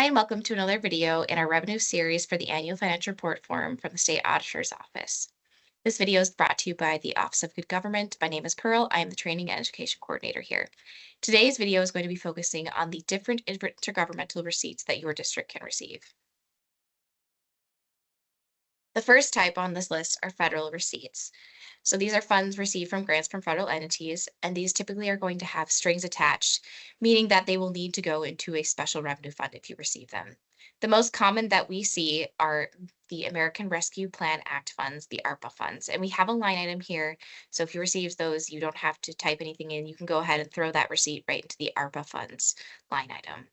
Hi, and welcome to another video in our revenue series for the annual financial report form from the State Auditor's Office. This video is brought to you by the Office of Good Government. My name is Pearl. I am the Training and Education Coordinator here. Today's video is going to be focusing on the different intergovernmental receipts that your district can receive. The first type on this list are federal receipts. So these are funds received from grants from federal entities, and these typically are going to have strings attached, meaning that they will need to go into a special revenue fund if you receive them. The most common that we see are the American Rescue Plan Act funds, the ARPA funds, and we have a line item here. So if you receive those, you don't have to type anything in. You can go ahead and throw that receipt right into the ARPA funds line item.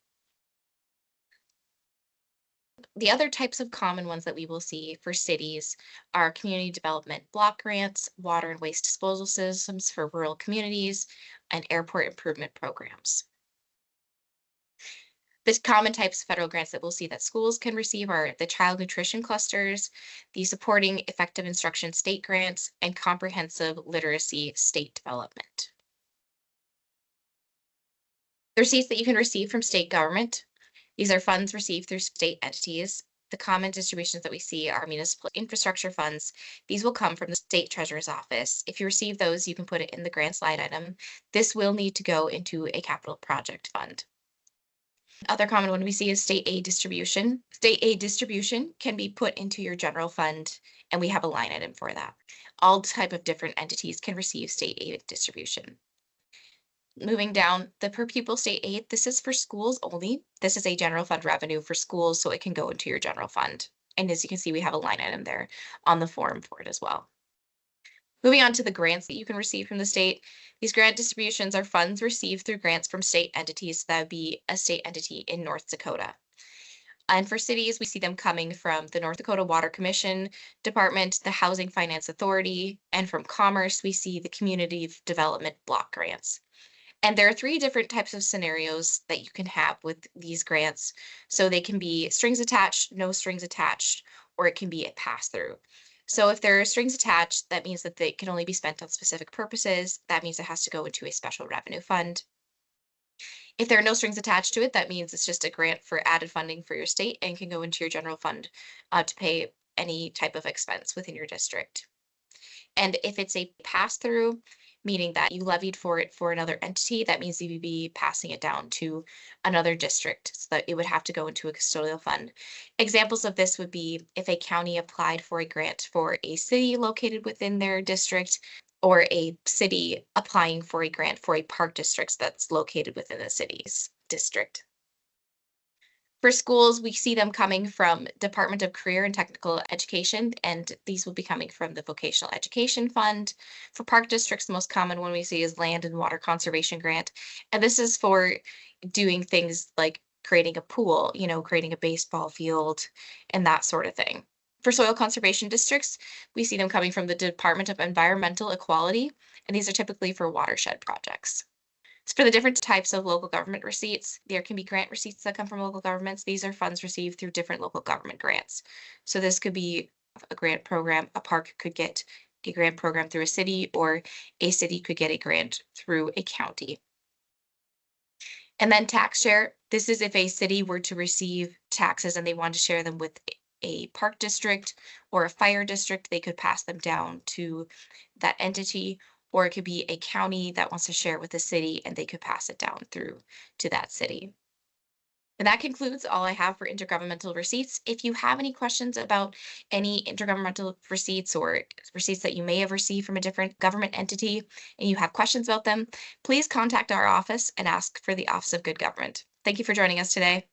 The other types of common ones that we will see for cities are community development block grants, water and waste disposal systems for rural communities, and airport improvement programs. The common types of federal grants that we'll see that schools can receive are the child nutrition clusters, the supporting effective instruction state grants, and comprehensive literacy state development. The receipts that you can receive from state government. These are funds received through state entities. The common distributions that we see are municipal infrastructure funds. These will come from the state treasurer's office. If you receive those, you can put it in the grants line item. This will need to go into a capital project fund. Other common one we see is state aid distribution. State aid distribution can be put into your general fund, and we have a line item for that. All type of different entities can receive state aid distribution. Moving down, the per pupil state aid, this is for schools only. This is a general fund revenue for schools, so it can go into your general fund. And as you can see, we have a line item there on the form for it as well. Moving on to the grants that you can receive from the state. These grant distributions are funds received through grants from state entities. That would be a state entity in North Dakota. And for cities, we see them coming from the North Dakota Water Commission Department, the Housing Finance Authority, and from Commerce, we see the Community Development Block Grants. And there are three different types of scenarios that you can have with these grants. So they can be strings attached, no strings attached, or it can be a pass-through. So if there are strings attached, that means that they can only be spent on specific purposes. That means it has to go into a special revenue fund. If there are no strings attached to it, that means it's just a grant for added funding for your state and can go into your general fund to pay any type of expense within your district. And if it's a pass-through, meaning that you levied for it for another entity, that means you would be passing it down to another district, so that it would have to go into a custodial fund. Examples of this would be if a county applied for a grant for a city located within their district, or a city applying for a grant for a park district that's located within the city's district. For schools, we see them coming from Department of Career and Technical Education, and these will be coming from the Vocational Education Fund. For park districts, the most common one we see is Land and Water Conservation Grant, and this is for doing things like creating a pool, creating a baseball field, and that sort of thing. For soil conservation districts, we see them coming from the Department of Environmental Equality, and these are typically for watershed projects. For the different types of local government receipts, there can be grant receipts that come from local governments. These are funds received through different local government grants. So this could be a grant program. A park could get a grant program through a city, or a city could get a grant through a county. And then tax share. This is if a city were to receive taxes and they want to share them with a park district or a fire district, they could pass them down to that entity. Or it could be a county that wants to share with a city and they could pass it down through to that city. And that concludes all I have for intergovernmental receipts. If you have any questions about any intergovernmental receipts or receipts that you may have received from a different government entity and you have questions about them, please contact our office and ask for the Office of Good Government. Thank you for joining us today.